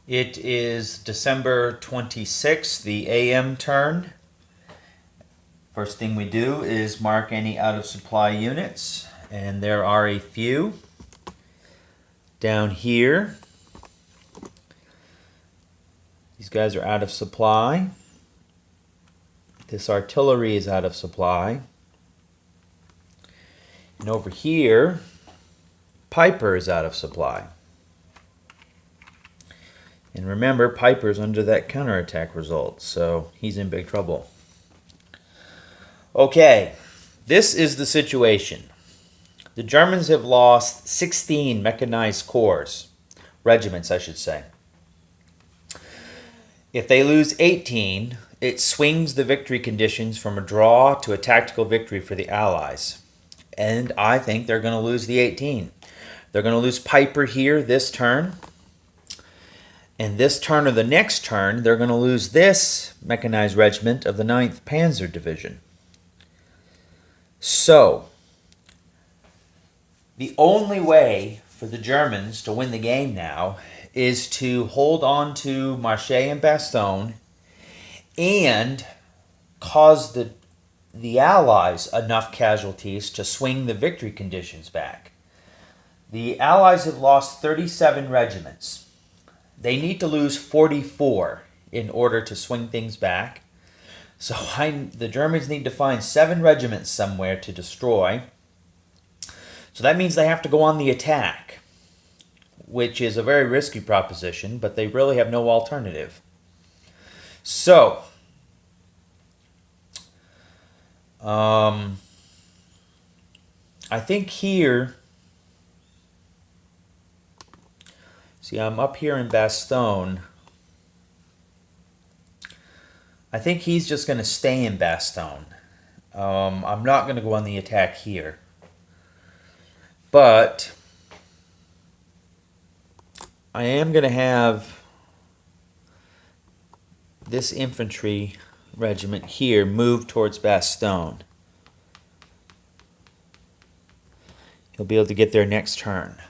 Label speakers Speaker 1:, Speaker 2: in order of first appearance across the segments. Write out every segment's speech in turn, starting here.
Speaker 1: It is December 26th, the AM turn. First thing we do is mark any out of supply units, and there are a few. Down here, these guys are out of supply. This artillery is out of supply. And over here, Piper is out of supply. And remember, Piper's under that counterattack result, so he's in big trouble. Okay, this is the situation. The Germans have lost 16 mechanized corps, regiments I should say. If they lose 18, it swings the victory conditions from a draw to a tactical victory for the Allies. And I think they're going to lose the 18. They're going to lose Piper here this turn. And this turn or the next turn, they're going to lose this mechanized regiment of the 9th Panzer Division. So, the only way for the Germans to win the game now is to hold on to Marche and Bastogne and cause the Allies enough casualties to swing the victory conditions back. The Allies have lost 37 regiments. They need to lose 44 in order to swing things back. So the Germans need to find 7 regiments somewhere to destroy. So that means they have to go on the attack, which is a very risky proposition, but they really have no alternative. So, I think here, see, I'm up here in Bastogne. I think he's just going to stay in Bastogne. I'm not going to go on the attack here. But I am going to have this infantry regiment here move towards Bastogne. He'll be able to get there next turn.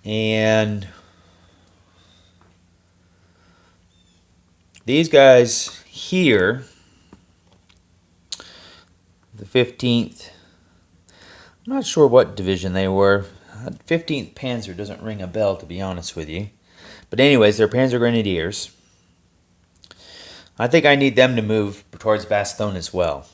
Speaker 1: And these guys here, the 15th, I'm not sure what division they were. 15th Panzer doesn't ring a bell, to be honest with you. But anyways, they're Panzer Grenadiers. I think I need them to move towards Bastogne as well.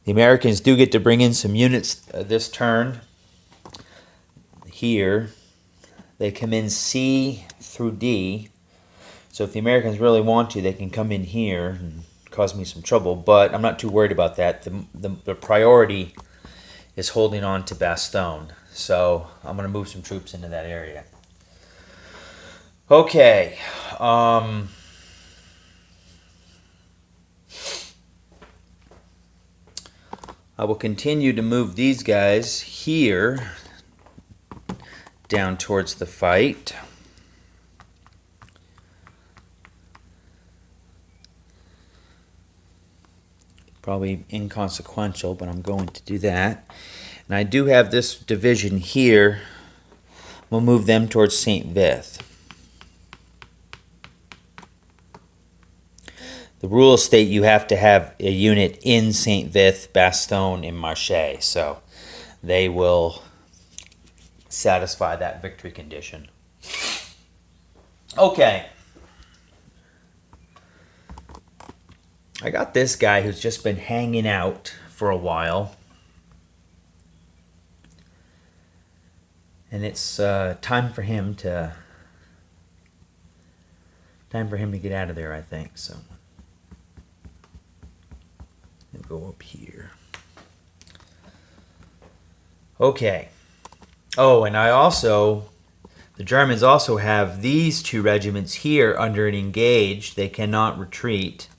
Speaker 1: The Americans do get to bring in some units this turn. Here, they come in C through D. So if the Americans really want to, they can come in here and cause me some trouble. But I'm not too worried about that. The priority is holding on to Bastogne. So I'm going to move some troops into that area. Okay. I will continue to move these guys here down towards the fight. Probably inconsequential, but I'm going to do that. And I do have this division here. We'll move them towards St. Vith. The rules state you have to have a unit in St. Vith, Bastogne, and Marche, so they will satisfy that victory condition. Okay. I got this guy who's just been hanging out for a while. And it's time for him to get out of there, I think. So we'll go up here. Okay. Oh, and the Germans also have these 2 regiments here under an engaged. They cannot retreat.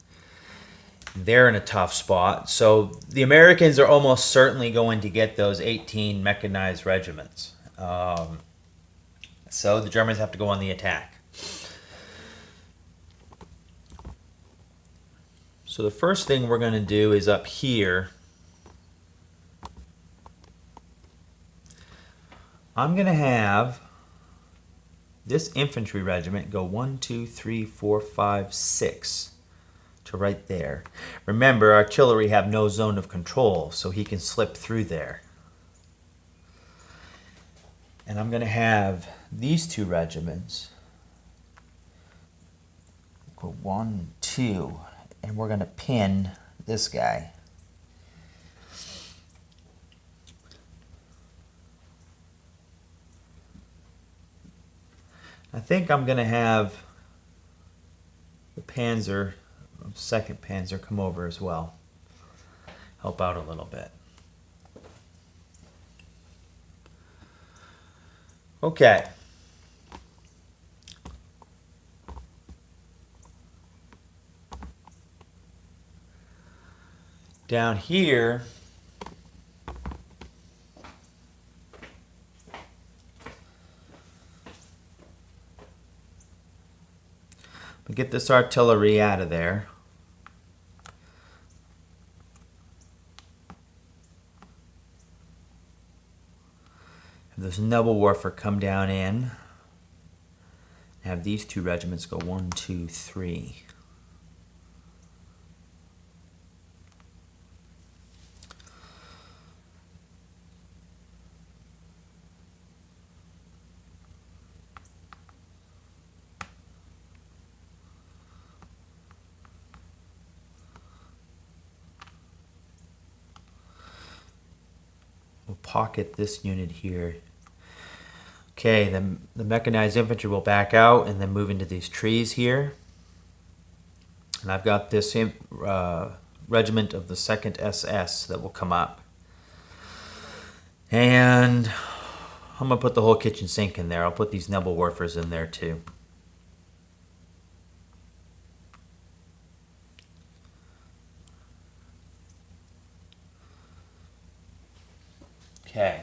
Speaker 1: They're in a tough spot. So the Americans are almost certainly going to get those 18 mechanized regiments. So the Germans have to go on the attack. So the first thing we're going to do is up here. I'm going to have this infantry regiment go 1, 2, 3, 4, 5, 6 to right there. Remember, artillery have no zone of control, so he can slip through there. And I'm going to have these two regiments go 1, 2, and we're going to pin this guy. I think I'm going to have the Panzer, 2nd Panzer, come over as well. Help out a little bit. Okay. Down here, we get this artillery out of there. Have this noble warfare come down in. Have these two regiments go 1, 2, 3. We'll pocket this unit here. Okay, the mechanized infantry will back out and then move into these trees here. And I've got this regiment of the 2nd SS that will come up. And I'm going to put the whole kitchen sink in there. I'll put these noble warfares in there too. Okay.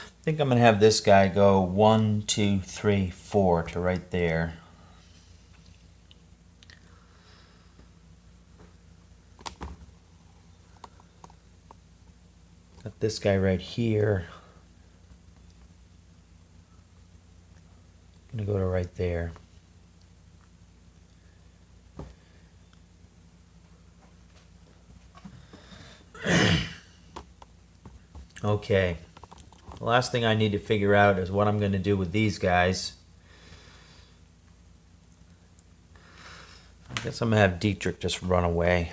Speaker 1: I think I'm going to have this guy go 1, 2, 3, 4 to right there. Got this guy right here. I'm going to go to right there. Okay. The last thing I need to figure out is what I'm going to do with these guys. I guess I'm going to have Dietrich just run away.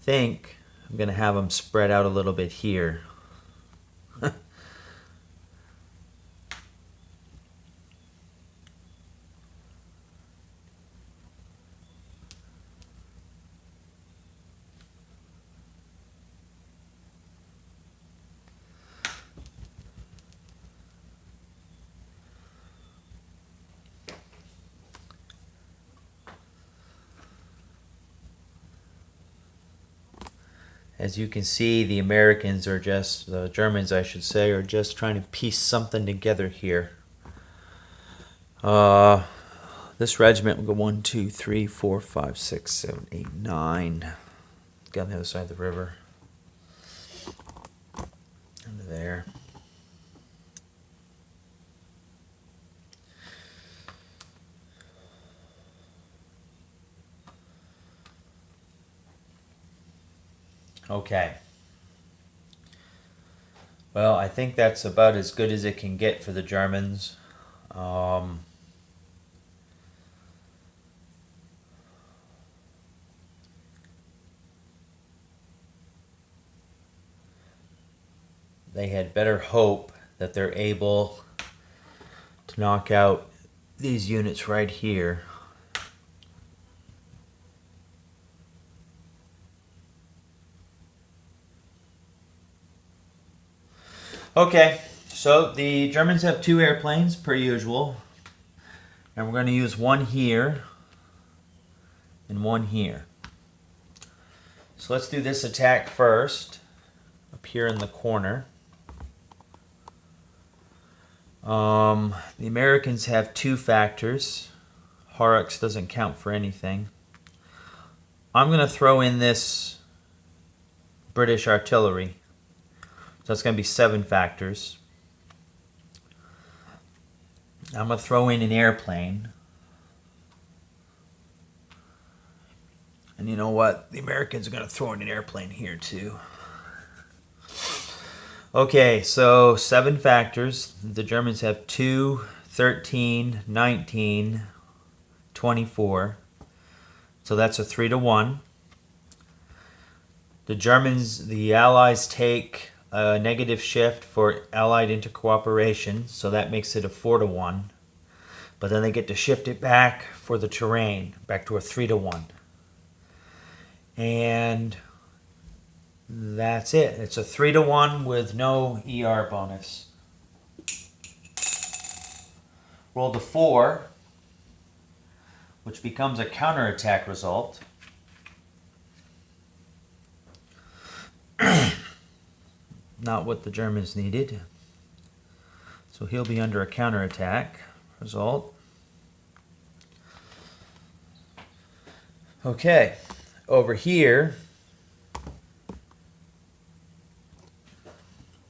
Speaker 1: Think I'm going to have them spread out a little bit here. As you can see, the Americans are just, the Germans I should say, are just trying to piece something together here. This regiment will go 1, 2, 3, 4, 5, 6, 7, 8, 9. Got on the other side of the river. Under there. Okay. Well, I think that's about as good as it can get for the Germans. They had better hope that they're able to knock out these units right here. Okay, so the Germans have 2 airplanes per usual, and we're going to use one here and one here. So let's do this attack first, up here in the corner. The Americans have 2 factors. Horrocks doesn't count for anything. I'm going to throw in this British artillery. So it's going to be 7 factors. I'm going to throw in an airplane. And you know what? The Americans are going to throw in an airplane here too. Okay, so 7 factors. The Germans have 2, 13, 19, 24. So that's a 3-1. The Allies take a negative shift for Allied intercooperation, so that makes it a 4-1. But then they get to shift it back for the terrain, back to a 3-1. And that's it. It's a 3-1 with no ER bonus. Roll the 4, which becomes a counterattack result. Not what the Germans needed. So he'll be under a counterattack result. Okay, over here,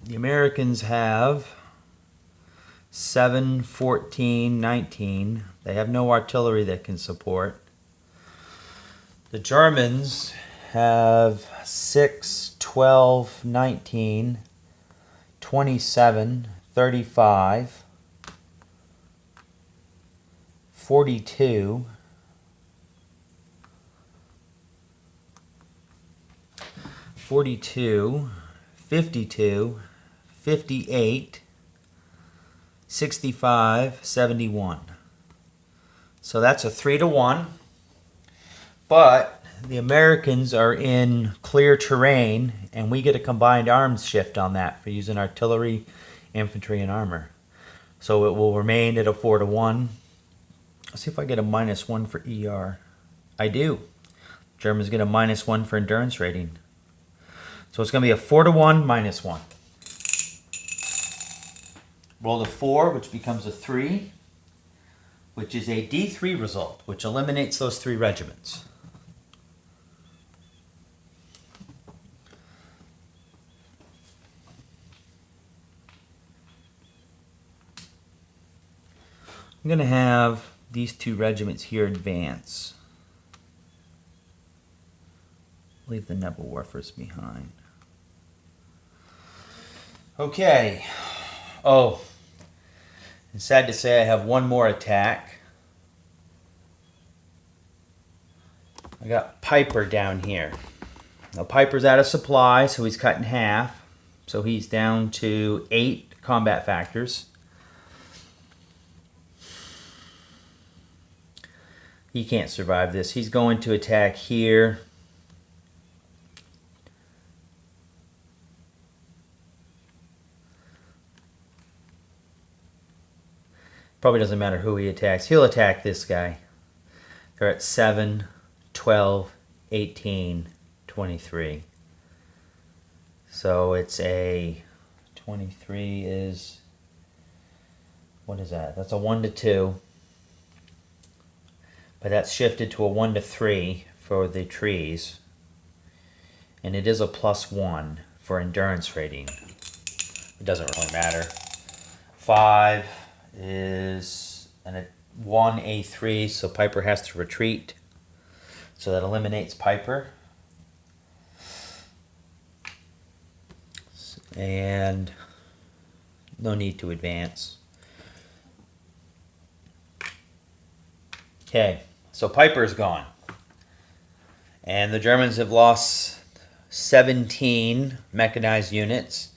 Speaker 1: the Americans have 7, 14, 19. They have no artillery that can support. The Germans have 6, 12, 19, 27, 35, 42, 42, 52, 58, 65, 71. So that's a 3-1. But the Americans are in clear terrain, and we get a combined arms shift on that for using artillery, infantry, and armor. So it will remain at a 4-1. Let's see if I get a -1 for ER. I do. Germans get a -1 for endurance rating. So it's going to be a 4-1 -1. Roll the 4, which becomes a 3, which is a D3 result, which eliminates those 3 regiments. I'm going to have these 2 regiments here advance. Leave the Nebelwerfers behind. Okay. Oh, it's sad to say I have one more attack. I got Piper down here. Now Piper's out of supply, so he's cut in half. So he's down to 8 combat factors. He can't survive this. He's going to attack here. Probably doesn't matter who he attacks. He'll attack this guy. They're at 7, 12, 18, 23. So it's a 23 is, what is that? That's a 1-2. But that's shifted to a 1-3 for the trees. And it is a +1 for endurance rating. It doesn't really matter. 5 is a 1A3, so Piper has to retreat. So that eliminates Piper. And no need to advance. Okay, so Piper's gone. And the Germans have lost 17 mechanized units.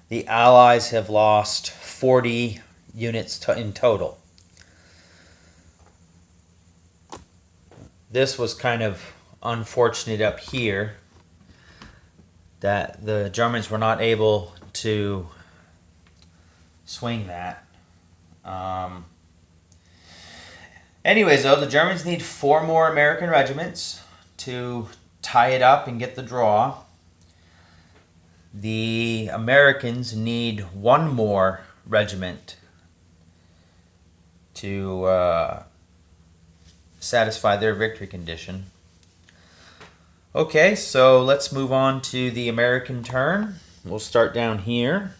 Speaker 1: The Allies have lost 40 units in total. This was kind of unfortunate up here that the Germans were not able to swing that. Anyways, though, the Germans need 4 more American regiments to tie it up and get the draw. The Americans need 1 more regiment to satisfy their victory condition. Okay, so let's move on to the American turn. We'll start down here.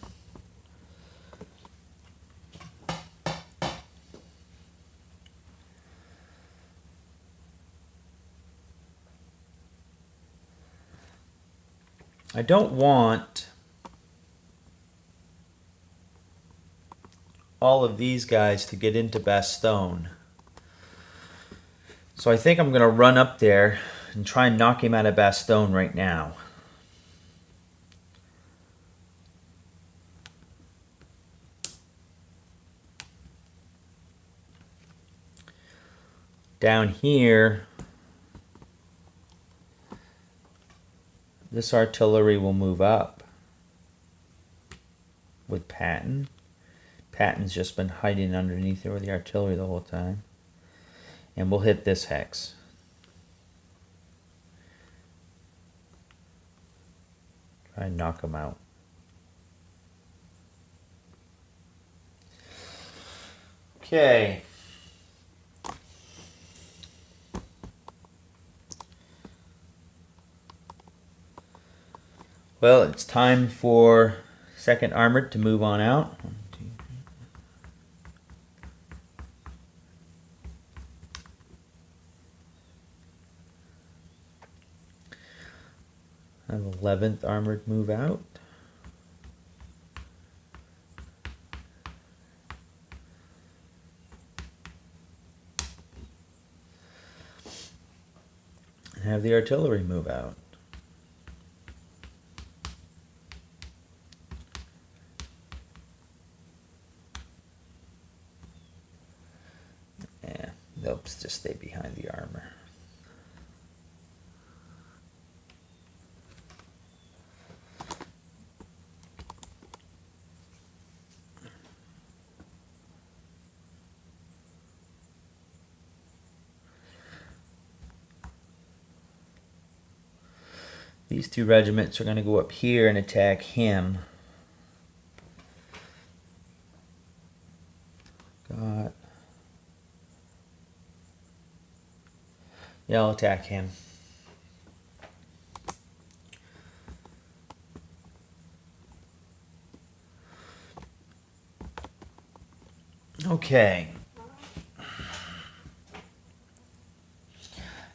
Speaker 1: I don't want all of these guys to get into Bastogne. So I think I'm going to run up there and try and knock him out of Bastogne right now. Down here, this artillery will move up with Patton. Patton's just been hiding underneath there with the artillery the whole time. And we'll hit this hex. Try and knock him out. Okay. Well, it's time for 2nd Armored to move on out. 1, 2, 3. Have 11th Armored move out. And have the artillery move out. They'll just stay behind the armor. These 2 regiments are going to go up here and attack him. Yeah, I'll attack him. Okay.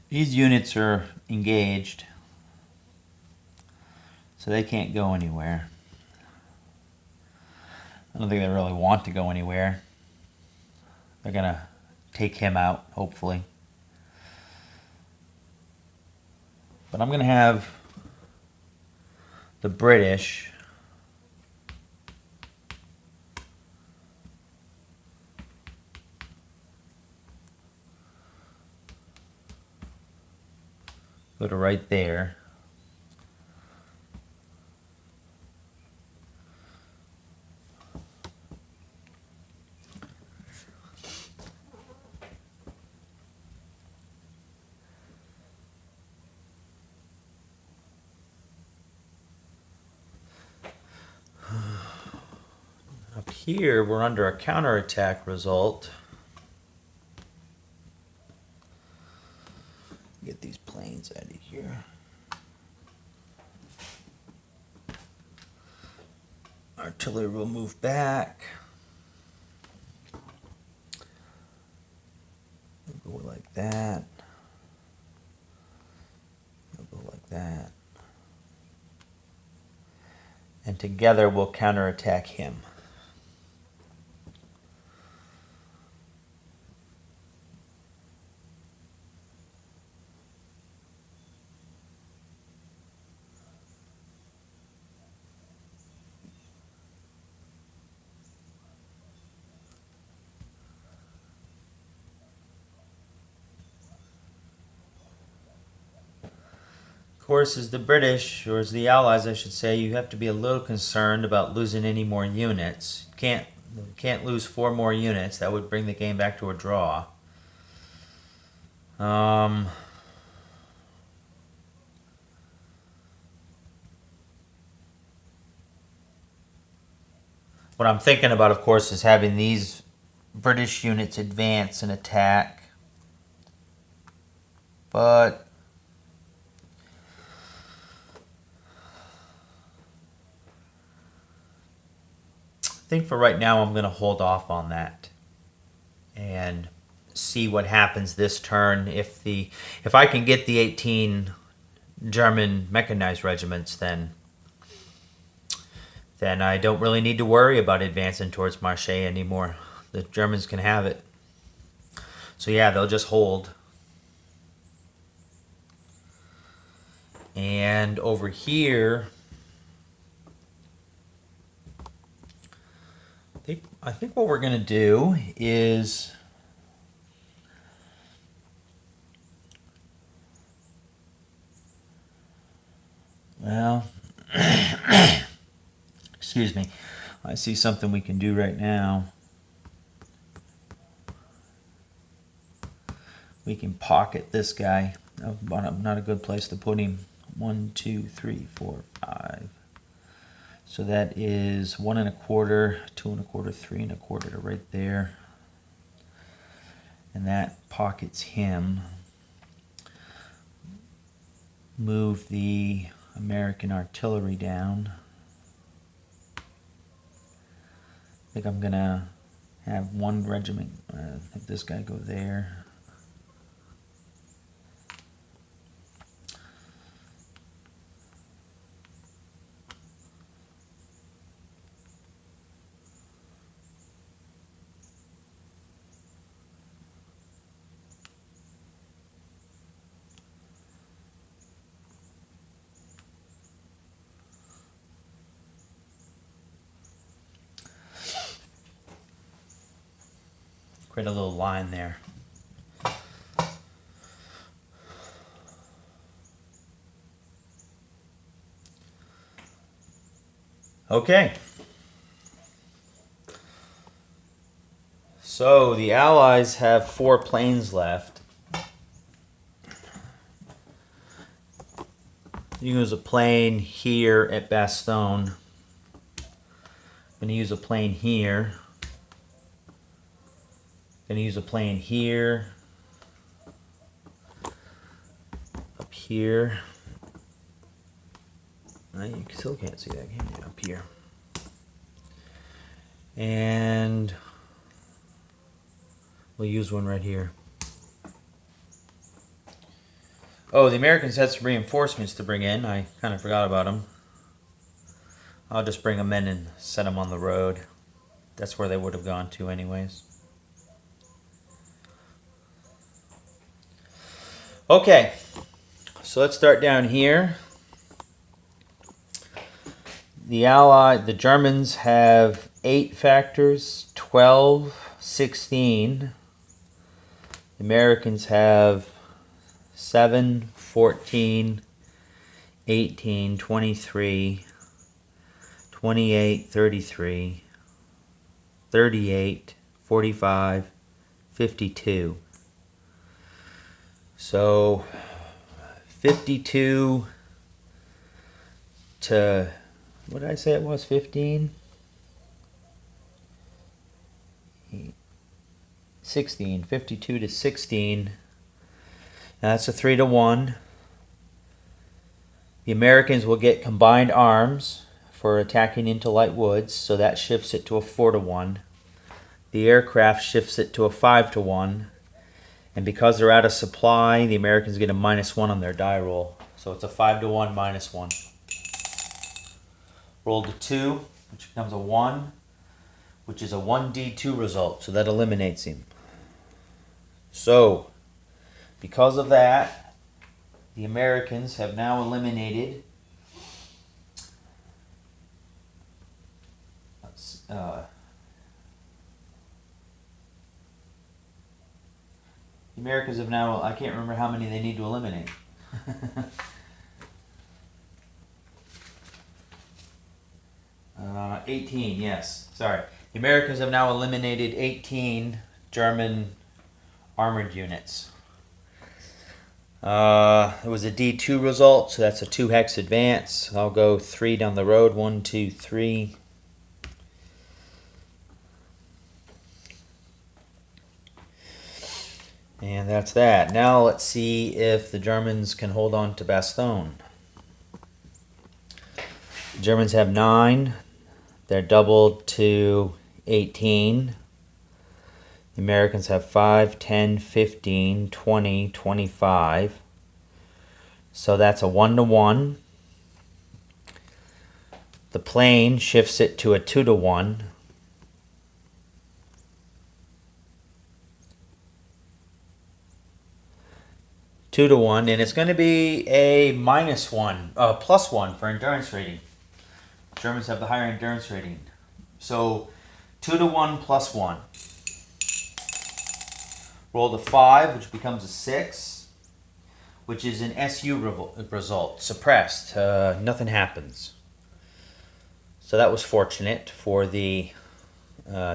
Speaker 1: These units are engaged, so they can't go anywhere. I don't think they really want to go anywhere. They're going to take him out, hopefully. But I'm going to have the British go to right there. Up here, we're under a counterattack result. Get these planes out of here. Artillery will move back. We'll go like that. We'll go like that. And together we'll counterattack him. Of course, as the British, or as the Allies I should say, you have to be a little concerned about losing any more units. You can't We can't lose 4 more units. That would bring the game back to a draw. What I'm thinking about, of course, is having these British units advance and attack. But I think for right now I'm going to hold off on that and see what happens this turn. If I can get the 18 German mechanized regiments, then I don't really need to worry about advancing towards Marseille anymore. The Germans can have it. So yeah, they'll just hold. And over here, I think what we're going to do is well, excuse me. I see something we can do right now. We can pocket this guy. Not a good place to put him. 1, 2, 3, 4, 5. So that is 1 1/4, 2 1/4, 3 1/4 to right there. And that pockets him. Move the American artillery down. I think I'm gonna have 1 regiment, have this guy go there. Create a little line there. Okay. So the Allies have 4 planes left. You can use a plane here at Bastogne. I'm going to use a plane here. Going to use a plane here. Up here. You still can't see that, can you? Up here. And we'll use one right here. Oh, the Americans had some reinforcements to bring in. I kind of forgot about them. I'll just bring them in and set them on the road. That's where they would have gone to anyways. Okay, so let's start down here. The Germans have 8 factors, 12, 16. The Americans have 7, 14, 18, 23, 28, 33, 38, 45, 52. So 52 to, what did I say it was, 15? 16, 52 to 16. That's a 3 to 1. The Americans will get combined arms for attacking into light woods, so that shifts it to a 4 to 1. The aircraft shifts it to a 5 to 1. And because they're out of supply, the Americans get a -1 on their die roll. So it's a 5 to 1 -1. Roll to 2, which becomes a 1, which is a 1d2 result. So that eliminates him. So, because of that, the Americans have now eliminated the Americans have now, I can't remember how many they need to eliminate. 18, yes. Sorry. The Americans have now eliminated 18 German armored units. It was a D2 result, so that's a 2-hex advance. I'll go 3 down the road. 1, 2, 3. And that's that. Now let's see if the Germans can hold on to Bastogne. The Germans have 9. They're doubled to 18. The Americans have 5, 10, 15, 20, 25. So that's a 1-to-1. The plane shifts it to a 2-to-1. And it's going to be a +1 for endurance rating. Germans have the higher endurance rating. So 2-to-1 +1. Roll the 5, which becomes a 6, which is an SU result. Suppressed. Nothing happens. So that was fortunate for the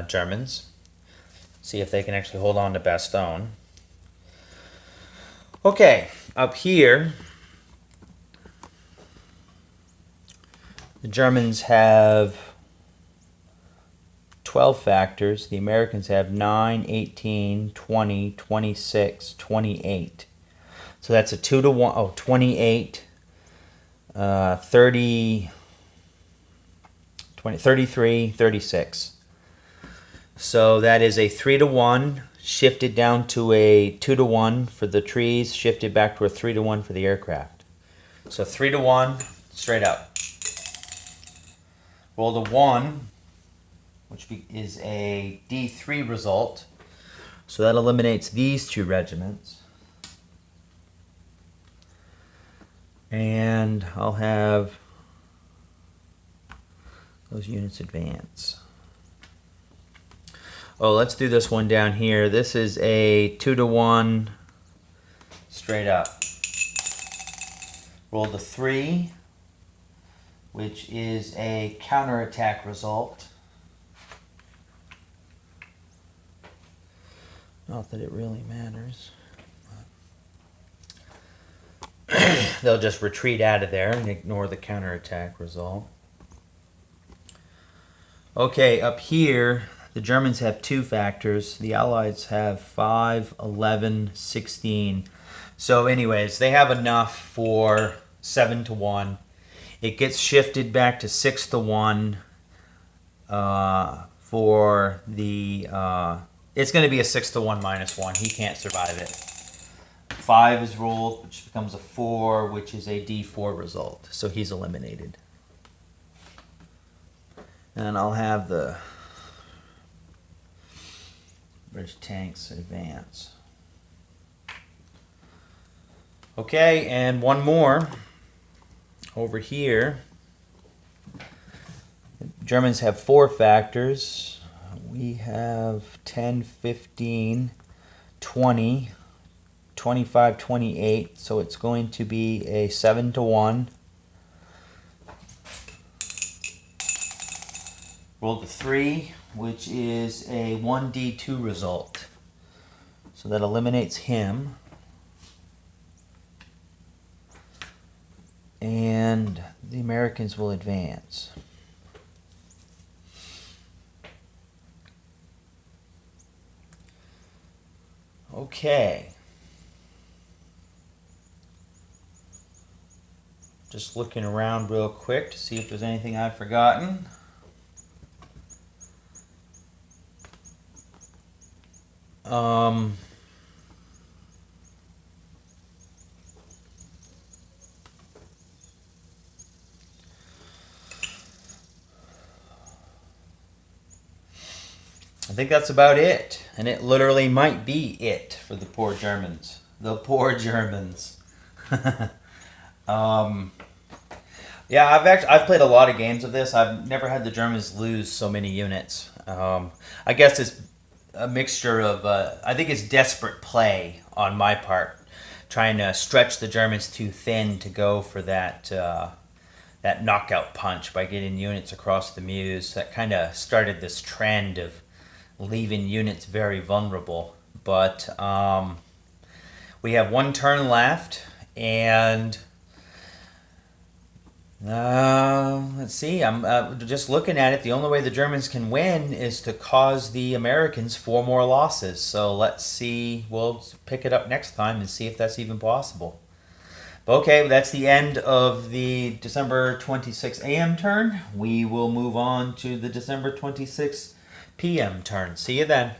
Speaker 1: Germans. See if they can actually hold on to Bastogne. Okay, up here, the Germans have 12 factors. The Americans have 9, 18, 20, 26, 28. So that's a 2-to-1, 28, 30, 20, 33, 36. So that is a 3-to-1, shifted down to a 2-to-1 for the trees, shifted back to a 3-to-1 for the aircraft. So 3-to-1, straight up. Roll the 1, which is a D3 result. So that eliminates these 2 regiments. And I'll have those units advance. Oh, let's do this one down here. This is a 2-to-1 straight up. Roll the 3, which is a counterattack result. Not that it really matters. They'll just retreat out of there and ignore the counterattack result. Okay, up here, the Germans have 2 factors. The Allies have 5, 11, 16. So anyways, they have enough for 7-to-1. It gets shifted back to 6-to-1 for the... it's going to be a 6-to-1 -1. He can't survive it. 5 is rolled, which becomes a 4, which is a D4 result. So he's eliminated. And I'll have the British tanks advance. Okay, and one more. Over here, the Germans have 4 factors. We have 10, 15, 20, 25, 28. So it's going to be a 7-to-1. Roll the 3, which is a 1D2 result. So that eliminates him. And the Americans will advance. Okay. Just looking around real quick to see if there's anything I've forgotten. I think that's about it. And it literally might be it for the poor Germans. The poor Germans. Yeah, I've played a lot of games of this. I've never had the Germans lose so many units. I guess it's a mixture of, I think it's desperate play on my part, trying to stretch the Germans too thin to go for that that knockout punch by getting units across the Meuse. That kind of started this trend of leaving units very vulnerable. But we have one turn left, and let's see. I'm just looking at it. The only way the Germans can win is to cause the Americans 4 more losses. So let's see. We'll pick it up next time and see if that's even possible. Okay, that's the end of the December 26 a.m. turn. We will move on to the December 26 p.m. turn. See you then.